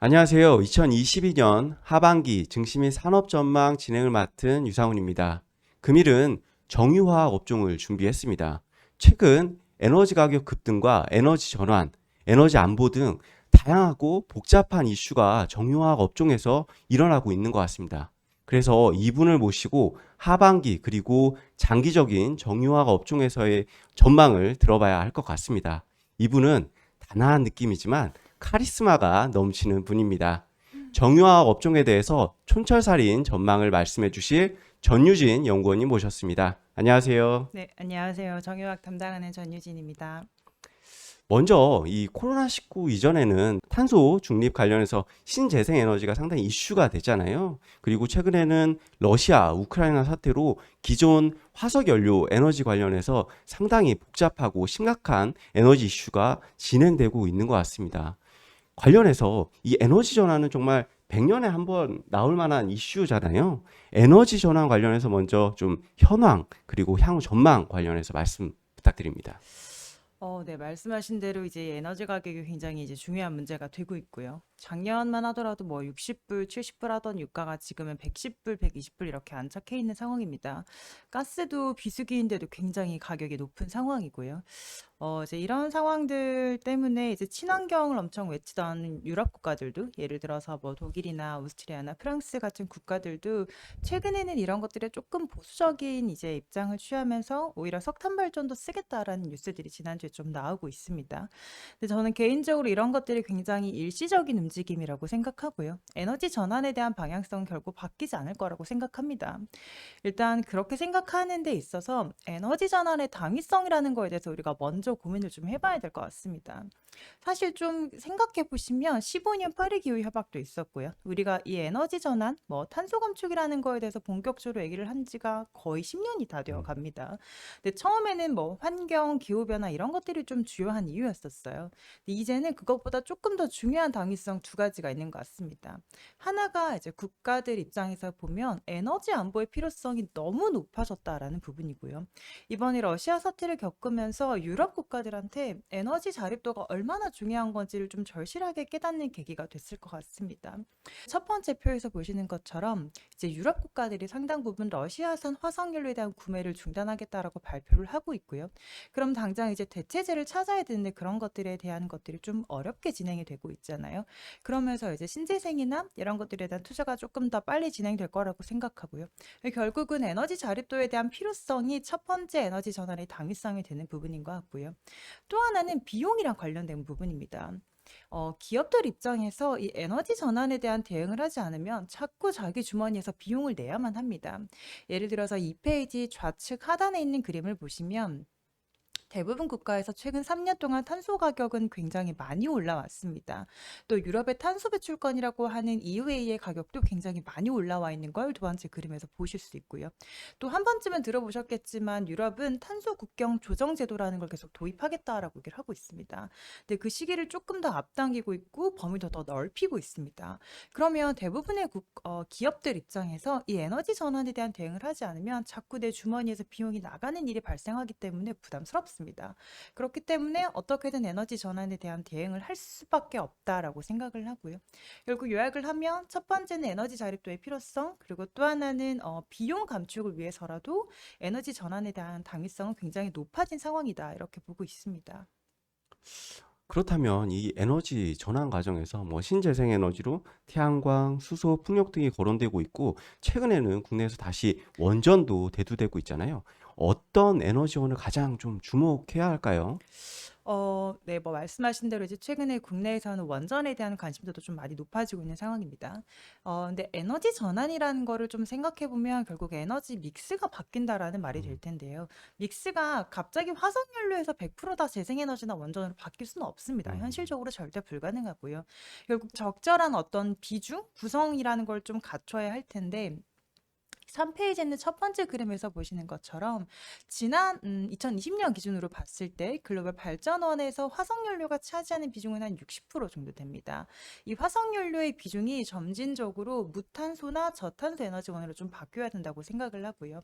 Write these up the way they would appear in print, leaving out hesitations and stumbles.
안녕하세요. 2022년 하반기 증시 및 산업 전망 진행을 맡은 유상훈입니다. 금일은 정유화학 업종을 준비했습니다. 최근 에너지 가격 급등과 에너지 전환, 에너지 안보 등 다양하고 복잡한 이슈가 정유화학 업종에서 일어나고 있는 것 같습니다. 그래서 이분을 모시고 하반기 그리고 장기적인 정유화학 업종에서의 전망을 들어봐야 할 것 같습니다. 이분은 단아한 느낌이지만 카리스마가 넘치는 분입니다. 정유화학 업종에 대해서 촌철살인 전망을 말씀해 주실 전유진 연구원님 모셨습니다. 안녕하세요. 네, 안녕하세요. 정유학 담당하는 전유진입니다. 먼저 이 코로나19 이전에는 탄소 중립 관련해서 신재생 에너지가 상당히 이슈가 됐잖아요. 그리고 최근에는 러시아, 우크라이나 사태로 기존 화석 연료 에너지 관련해서 상당히 복잡하고 심각한 에너지 이슈가 진행되고 있는 것 같습니다. 관련해서 이 에너지 전환은 정말 100년에 한 번 나올 만한 이슈잖아요. 에너지 전환 관련해서 먼저 좀 현황 그리고 향후 전망 관련해서 말씀 부탁드립니다. 네, 말씀하신 대로 이제 에너지 가격이 굉장히 이제 중요한 문제가 되고 있고요. 작년만 하더라도 뭐 60불, 70불 하던 유가가 지금은 110불, 120불 이렇게 안착해 있는 상황입니다. 가스도 비수기인데도 굉장히 가격이 높은 상황이고요. 이제 이런 상황들 때문에 이제 친환경을 엄청 외치던 유럽 국가들도 예를 들어서 뭐 독일이나 오스트리아나 프랑스 같은 국가들도 최근에는 이런 것들에 조금 보수적인 이제 입장을 취하면서 오히려 석탄 발전도 쓰겠다라는 뉴스들이 지난주에 좀 나오고 있습니다. 근데 저는 개인적으로 이런 것들이 굉장히 일시적인 움직임이라고 생각하고요. 에너지 전환에 대한 방향성은 결국 바뀌지 않을 거라고 생각합니다. 일단 그렇게 생각하는 데 있어서 에너지 전환의 당위성이라는 거에 대해서 우리가 먼저 고민을 좀 해봐야 될 것 같습니다. 사실 좀 생각해 보시면 15년 파리 기후 협약도 있었고요. 우리가 이 에너지 전환, 뭐 탄소 감축이라는 거에 대해서 본격적으로 얘기를 한 지가 거의 10년이 다 되어 갑니다. 근데 처음에는 뭐 환경, 기후 변화 이런 것들이 좀 주요한 이유였었어요. 근데 이제는 그것보다 조금 더 중요한 당위성 두 가지가 있는 것 같습니다. 하나가 이제 국가들 입장에서 보면 에너지 안보의 필요성이 너무 높아졌다라는 부분이고요. 이번에 러시아 사태를 겪으면서 유럽 국가들한테 에너지 자립도가 얼마나 중요한 건지를 좀 절실하게 깨닫는 계기가 됐을 것 같습니다. 첫 번째 표에서 보시는 것처럼 이제 유럽 국가들이 상당 부분 러시아산 화석연료에 대한 구매를 중단하겠다라고 발표를 하고 있고요. 그럼 당장 이제 대체제를 찾아야 되는데 그런 것들에 대한 것들이 좀 어렵게 진행이 되고 있잖아요. 그러면서 이제 신재생이나 이런 것들에 대한 투자가 조금 더 빨리 진행될 거라고 생각하고요. 결국은 에너지 자립도에 대한 필요성이 첫 번째 에너지 전환의 당위성이 되는 부분인 것 같고요. 또 하나는 비용이랑 관련된 부분입니다. 기업들 입장에서 이 에너지 전환에 대한 대응을 하지 않으면 자꾸 자기 주머니에서 비용을 내야만 합니다. 예를 들어서 이 페이지 좌측 하단에 있는 그림을 보시면 대부분 국가에서 최근 3년 동안 탄소 가격은 굉장히 많이 올라왔습니다. 또 유럽의 탄소 배출권이라고 하는 EUA의 가격도 굉장히 많이 올라와 있는 걸 두 번째 그림에서 보실 수 있고요. 또 한 번쯤은 들어보셨겠지만 유럽은 탄소 국경 조정 제도라는 걸 계속 도입하겠다라고 얘기를 하고 있습니다. 근데 그 시기를 조금 더 앞당기고 있고 범위도 더 넓히고 있습니다. 그러면 대부분의 기업들 입장에서 이 에너지 전환에 대한 대응을 하지 않으면 자꾸 내 주머니에서 비용이 나가는 일이 발생하기 때문에 부담스럽습니다. 그렇기 때문에 어떻게든 에너지 전환에 대한 대응을 할 수밖에 없다라고 생각을 하고요. 결국 요약을 하면 첫 번째는 에너지 자립도의 필요성, 그리고 또 하나는 비용 감축을 위해서라도 에너지 전환에 대한 당위성은 굉장히 높아진 상황이다 이렇게 보고 있습니다. 그렇다면 이 에너지 전환 과정에서 뭐 신재생 에너지로 태양광, 수소, 풍력 등이 거론되고 있고 최근에는 국내에서 다시 원전도 대두되고 있잖아요. 어떤 에너지원을 가장 좀 주목해야 할까요? 네, 뭐 말씀하신 대로 이제 최근에 국내에서는 원전에 대한 관심도도 좀 많이 높아지고 있는 상황입니다. 근데 에너지 전환이라는 거를 좀 생각해 보면 결국 에너지 믹스가 바뀐다라는 말이 될 음, 텐데요. 믹스가 갑자기 화석연료에서 100%다 재생에너지나 원전으로 바뀔 수는 없습니다. 음. 현실적으로 절대 불가능하고요. 결국 적절한 어떤 비중, 구성이라는 걸 좀 갖춰야 할 텐데 3페이지에 있는 첫 번째 그림에서 보시는 것처럼 지난 2020년 기준으로 봤을 때 글로벌 발전원에서 화석연료가 차지하는 비중은 한 60% 정도 됩니다. 이 화석연료의 비중이 점진적으로 무탄소나 저탄소 에너지원으로 좀 바뀌어야 된다고 생각을 하고요.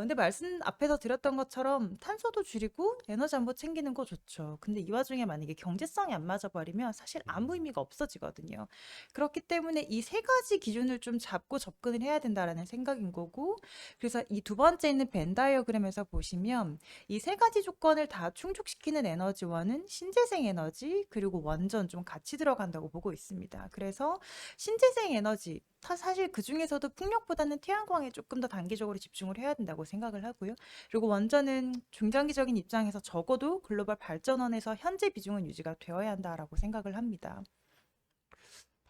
근데 말씀 앞에서 드렸던 것처럼 탄소도 줄이고 에너지 안보 챙기는 거 좋죠. 근데 이 와중에 만약에 경제성이 안 맞아버리면 사실 아무 의미가 없어지거든요. 그렇기 때문에 이 세 가지 기준을 좀 잡고 접근을 해야 된다라는 생각인 거고, 그래서 이 두 번째 있는 벤 다이어그램에서 보시면 이 세 가지 조건을 다 충족시키는 에너지원은 신재생 에너지 그리고 원전 좀 같이 들어간다고 보고 있습니다. 그래서 신재생 에너지 사실 그 중에서도 풍력보다는 태양광에 조금 더 단기적으로 집중을 해야 된다고 생각을 하고요. 그리고 원전은 중장기적인 입장에서 적어도 글로벌 발전원에서 현재 비중은 유지가 되어야 한다라고 생각을 합니다.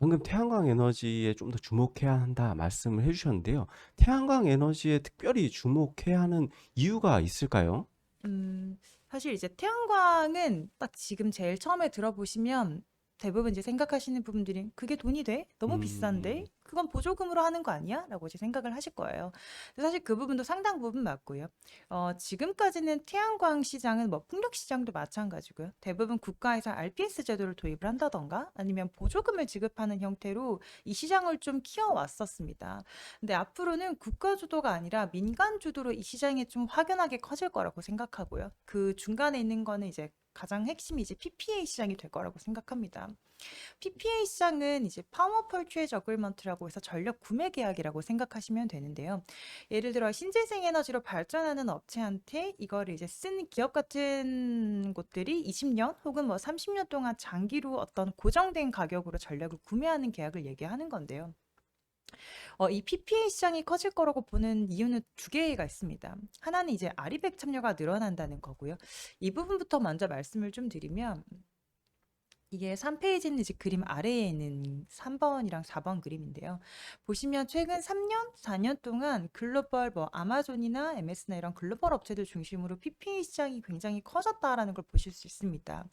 방금 태양광 에너지에 좀 더 주목해야 한다 말씀을 해주셨는데요. 태양광 에너지에 특별히 주목해야 하는 이유가 있을까요? 음, 사실 이제 태양광은 딱 지금 제일 처음에 들어보시면 대부분 이제 생각하시는 부분들이 그게 돈이 돼? 너무 비싼데? 음, 그건 보조금으로 하는 거 아니야? 라고 이제 생각을 하실 거예요. 근데 사실 그 부분도 상당 부분 맞고요. 지금까지는 태양광 시장은 뭐 풍력 시장도 마찬가지고요. 대부분 국가에서 RPS 제도를 도입을 한다던가 아니면 보조금을 지급하는 형태로 이 시장을 좀 키워왔었습니다. 근데 앞으로는 국가 주도가 아니라 민간 주도로 이 시장이 좀 확연하게 커질 거라고 생각하고요. 그 중간에 있는 거는 이제 가장 핵심이 이제 PPA 시장이 될 거라고 생각합니다. PPA 시장은 이제 파워 펄추에이즈 어그리먼트라고 해서 전력 구매 계약이라고 생각하시면 되는데요. 예를 들어 신재생 에너지로 발전하는 업체한테 이거를 이제 쓴 기업 같은 곳들이 20년 혹은 뭐 30년 동안 장기로 어떤 고정된 가격으로 전력을 구매하는 계약을 얘기하는 건데요. 이 PPA 시장이 커질 거라고 보는 이유는 두 개가 있습니다. 하나는 이제 아리백 참여가 늘어난다는 거고요. 이 부분부터 먼저 말씀을 좀 드리면 이게 3페이지 있는 이제 그림 아래에 있는 3번이랑 4번 그림인데요. 보시면 최근 3년, 4년 동안 글로벌 뭐 아마존이나 MS나 이런 글로벌 업체들 중심으로 PPA 시장이 굉장히 커졌다라는 걸 보실 수 있습니다.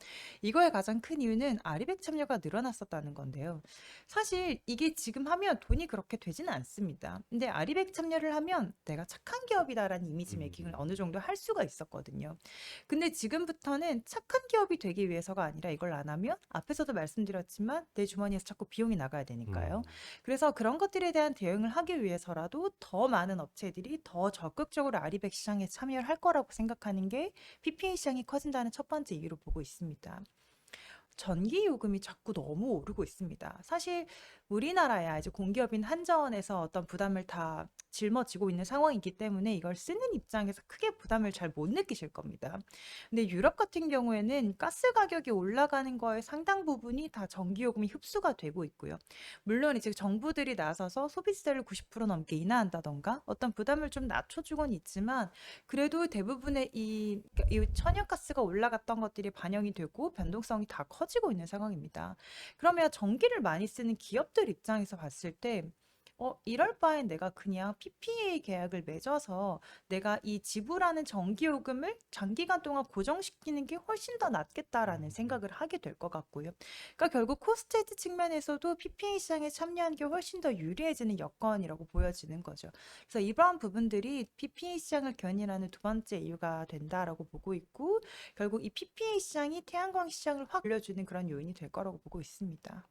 이거의 가장 큰 이유는 아리백 참여가 늘어났었다는 건데요. 사실 이게 지금 하면 돈이 그렇게 되지는 않습니다. 근데 아리백 참여를 하면 내가 착한 기업이다라는 이미지 메이킹을 음, 어느 정도 할 수가 있었거든요. 근데 지금부터는 착한 기업이 되기 위해서가 아니라 이걸 안 하면 앞에서도 말씀드렸지만 내 주머니에서 자꾸 비용이 나가야 되니까요. 음. 그래서 그런 것들에 대한 대응을 하기 위해서라도 더 많은 업체들이 더 적극적으로 아리백 시장에 참여를 할 거라고 생각하는 게 PPA 시장이 커진다는 첫 번째 이유로 보고 있습니다. 전기 요금이 자꾸 너무 오르고 있습니다. 사실 우리나라야 이제 공기업인 한전에서 어떤 부담을 다 짊어지고 있는 상황이기 때문에 이걸 쓰는 입장에서 크게 부담을 잘 못 느끼실 겁니다. 근데 유럽 같은 경우에는 가스 가격이 올라가는 거에 상당 부분이 다 전기 요금이 흡수가 되고 있고요. 물론 이제 정부들이 나서서 소비세를 90% 넘게 인하한다던가 어떤 부담을 좀 낮춰주곤 있지만 그래도 대부분의 이 천연가스가 올라갔던 것들이 반영이 되고 변동성이 다 커지고 있는 상황입니다. 그러면 전기를 많이 쓰는 기업들 입장에서 봤을 때 이럴 바엔 내가 그냥 PPA 계약을 맺어서 내가 이 지불하는 전기요금을 장기간 동안 고정시키는 게 훨씬 더 낫겠다라는 생각을 하게 될 것 같고요. 그러니까 결국 코스트 헤지 측면에서도 PPA 시장에 참여하는 게 훨씬 더 유리해지는 여건이라고 보여지는 거죠. 그래서 이러한 부분들이 PPA 시장을 견인하는 두 번째 이유가 된다라고 보고 있고, 결국 이 PPA 시장이 태양광 시장을 확 올려주는 그런 요인이 될 거라고 보고 있습니다.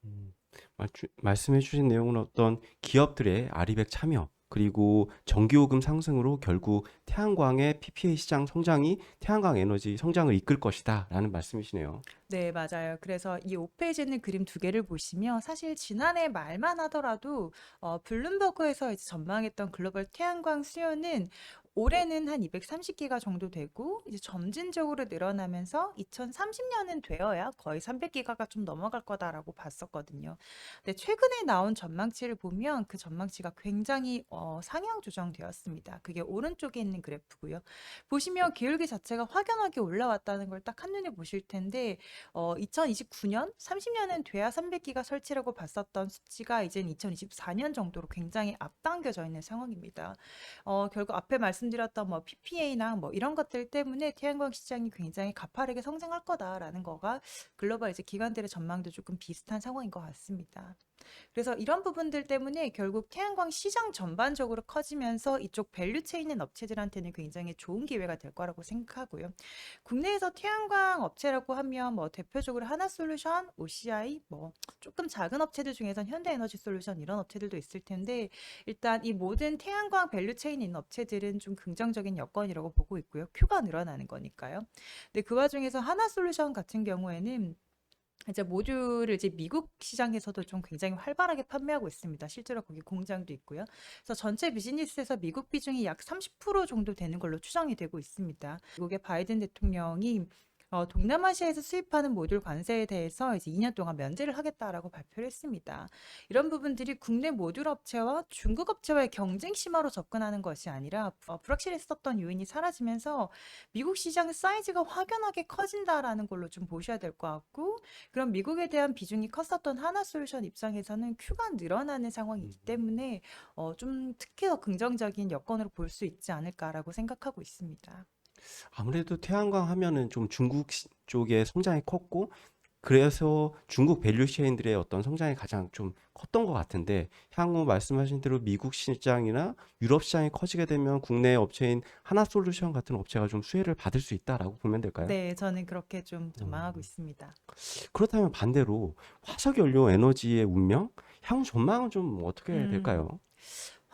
말씀해 주신 내용은 어떤 기업들의 아리백 참여, 그리고 전기요금 상승으로 결국 태양광의 PPA 시장 성장이 태양광 에너지 성장을 이끌 것이다 라는 말씀이시네요. 네, 맞아요. 그래서 이 5페이지에 있는 그림 두 개를 보시면 사실 지난해 말만 하더라도 블룸버그에서 이제 전망했던 글로벌 태양광 수요는 올해는 한 230기가 정도 되고 이제 점진적으로 늘어나면서 2030년은 되어야 거의 300기가가 좀 넘어갈 거다라고 봤었거든요. 근데 최근에 나온 전망치를 보면 그 전망치가 굉장히 상향 조정되었습니다. 그게 오른쪽에 있는 그래프고요. 보시면 기울기 자체가 확연하게 올라왔다는 걸 딱 한눈에 보실 텐데 2029년, 30년은 돼야 300기가 설치라고 봤었던 수치가 이젠 2024년 정도로 굉장히 앞당겨져 있는 상황입니다. 결국 앞에 말씀드렸던 뭐 PPA나 뭐 이런 것들 때문에 태양광 시장이 굉장히 가파르게 성장할 거다라는 거가 글로벌 이제 기관들의 전망도 조금 비슷한 상황인 것 같습니다. 그래서 이런 부분들 때문에 결국 태양광 시장 전반적으로 커지면서 이쪽 밸류체에 있는 업체들한테는 굉장히 좋은 기회가 될 거라고 생각하고요. 국내에서 태양광 업체라고 하면 뭐 대표적으로 하나솔루션, OCI, 뭐 조금 작은 업체들 중에선 현대에너지솔루션 이런 업체들도 있을 텐데 일단 이 모든 태양광 밸류체인 있는 업체들은 좀 긍정적인 여건이라고 보고 있고요. 큐가 늘어나는 거니까요. 근데 그 와중에서 하나솔루션 같은 경우에는 이제 모듈을 이제 미국 시장에서도 좀 굉장히 활발하게 판매하고 있습니다. 실제로 거기 공장도 있고요. 그래서 전체 비즈니스에서 미국 비중이 약 30% 정도 되는 걸로 추정이 되고 있습니다. 미국의 바이든 대통령이 동남아시아에서 수입하는 모듈 관세에 대해서 이제 2년 동안 면제를 하겠다라고 발표를 했습니다. 이런 부분들이 국내 모듈 업체와 중국 업체와의 경쟁 심화로 접근하는 것이 아니라 불확실했었던 요인이 사라지면서 미국 시장 사이즈가 확연하게 커진다라는 걸로 좀 보셔야 될 것 같고 그럼 미국에 대한 비중이 컸었던 하나솔루션 입장에서는 큐가 늘어나는 상황이기 때문에 좀 특히 더 긍정적인 여건으로 볼 수 있지 않을까라고 생각하고 있습니다. 아무래도 태양광 하면은 좀 중국 쪽의 성장이 컸고, 그래서 중국 밸류체인들의 어떤 성장이 가장 좀 컸던 것 같은데, 향후 말씀하신 대로 미국 시장이나 유럽 시장이 커지게 되면 국내 업체인 하나솔루션 같은 업체가 좀 수혜를 받을 수 있다라고 보면 될까요? 네, 저는 그렇게 좀 전망하고 음. 있습니다. 그렇다면 반대로 화석연료 에너지의 운명, 향후 전망은 좀 어떻게 음. 될까요?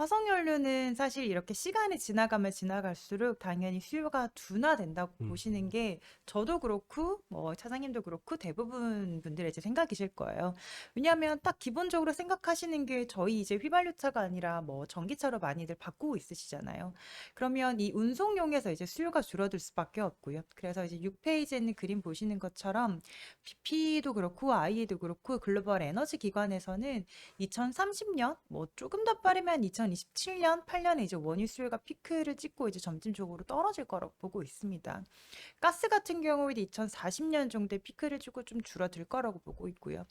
화석연료는 사실 이렇게 시간이 지나가면 지나갈수록 당연히 수요가 둔화된다고 보시는 음. 게 저도 그렇고 뭐 차장님도 그렇고 대부분 분들의 이제 생각이실 거예요. 왜냐하면 딱 기본적으로 생각하시는 게 저희 이제 휘발유차가 아니라 뭐 전기차로 많이들 바꾸고 있으시잖아요. 그러면 이 운송용에서 이제 수요가 줄어들 수밖에 없고요. 그래서 이제 6페이지에 있는 그림 보시는 것처럼 BP도 그렇고 IE도 그렇고 글로벌 에너지 기관에서는 2030년 뭐 조금 더 빠르면 2027년 8년에 이제 원유 수요가 피크를 찍고 이제 점진적으로 떨어질 거라고 보고 있습니다. 가스 같은 경우에도 2040년 정도에 피크를 찍고 좀 줄어들 거라고 보고 있고요.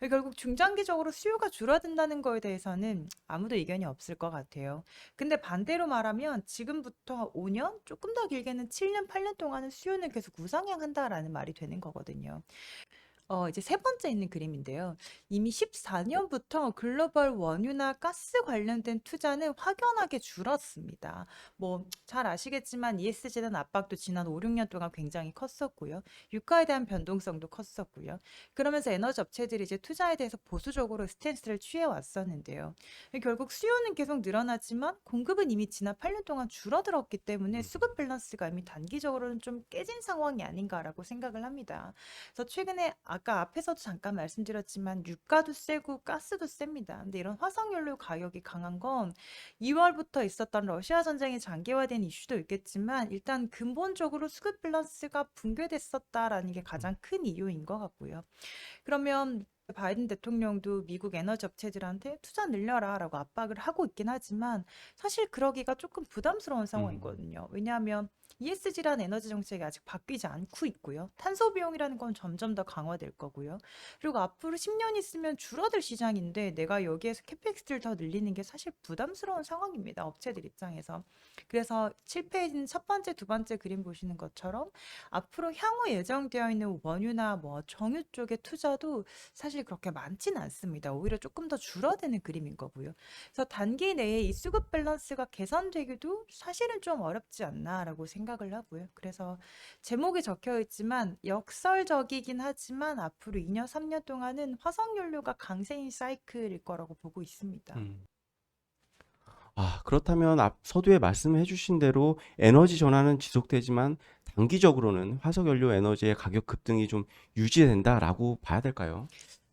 결국 중장기적으로 수요가 줄어든다는 거에 대해서는 아무도 의견이 없을 것 같아요. 근데 반대로 말하면 지금부터 5년, 조금 더 길게는 7년, 8년 동안은 수요는 계속 우상향한다라는 말이 되는 거거든요. 이제 세 번째 있는 그림인데요. 이미 14년부터 글로벌 원유나 가스 관련된 투자는 확연하게 줄었습니다. 뭐 잘 아시겠지만 ESG에 대한 압박도 지난 5, 6년 동안 굉장히 컸었고요. 유가에 대한 변동성도 컸었고요. 그러면서 에너지 업체들이 이제 투자에 대해서 보수적으로 스탠스를 취해 왔었는데요. 결국 수요는 계속 늘어나지만 공급은 이미 지난 8년 동안 줄어들었기 때문에 수급 밸런스가 이미 단기적으로는 좀 깨진 상황이 아닌가라고 생각을 합니다. 그래서 최근에 아까 앞에서도 잠깐 말씀드렸지만 유가도 세고 가스도 셉니다. 근데 이런 화석연료 가격이 강한 건 2월부터 있었던 러시아 전쟁이 장기화된 이슈도 있겠지만 일단 근본적으로 수급 밸런스가 붕괴됐었다라는 게 가장 큰 이유인 것 같고요. 그러면 바이든 대통령도 미국 에너지 업체들한테 투자 늘려라라고 압박을 하고 있긴 하지만 사실 그러기가 조금 부담스러운 음. 상황이거든요. 왜냐하면 ESG라는 에너지 정책이 아직 바뀌지 않고 있고요. 탄소 비용이라는 건 점점 더 강화될 거고요. 그리고 앞으로 10년 있으면 줄어들 시장인데 내가 여기에서 캐펙스를 더 늘리는 게 사실 부담스러운 상황입니다. 업체들 입장에서. 그래서 7페이지는 첫 번째, 두 번째 그림 보시는 것처럼 앞으로 향후 예정되어 있는 원유나 뭐 정유 쪽의 투자도 사실 그렇게 많지는 않습니다. 오히려 조금 더 줄어드는 그림인 거고요. 그래서 단기 내에 이 수급 밸런스가 개선되기도 사실은 좀 어렵지 않나라고 생각을 하고요. 그래서 제목에 적혀 있지만 역설적이긴 하지만 앞으로 2년, 3년 동안은 화석연료가 강세인 사이클일 거라고 보고 있습니다. 음. 그렇다면 앞 서두에 말씀해 주신 대로 에너지 전환은 지속되지만 단기적으로는 화석연료 에너지의 가격 급등이 좀 유지된다라고 봐야 될까요?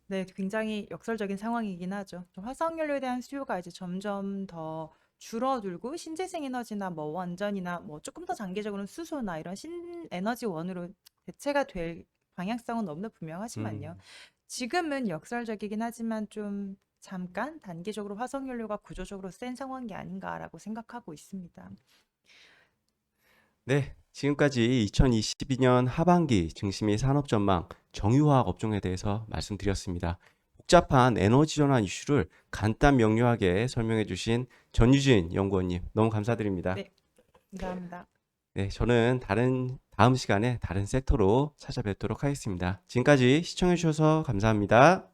네, 굉장히 역설적인 상황이긴 하죠. 화석연료에 대한 수요가 이제 점점 더 줄어들고 신재생 에너지나 뭐 원전이나 뭐 조금 더 장기적으로는 수소나 이런 신에너지원으로 대체가 될 방향성은 너무나 분명하지만요. 음. 지금은 역설적이긴 하지만 좀 잠깐 단기적으로 화석연료가 구조적으로 센 상황이 아닌가라고 생각하고 있습니다. 네. 지금까지 2022년 하반기 증시 산업 전망 정유화학 업종에 대해서 말씀드렸습니다. 복잡한 에너지 전환 이슈를 간단 명료하게 설명해 주신 전유진 연구원님 너무 감사드립니다. 네, 감사합니다. 네, 저는 다음 시간에 다른 섹터로 찾아뵙도록 하겠습니다. 지금까지 시청해 주셔서 감사합니다.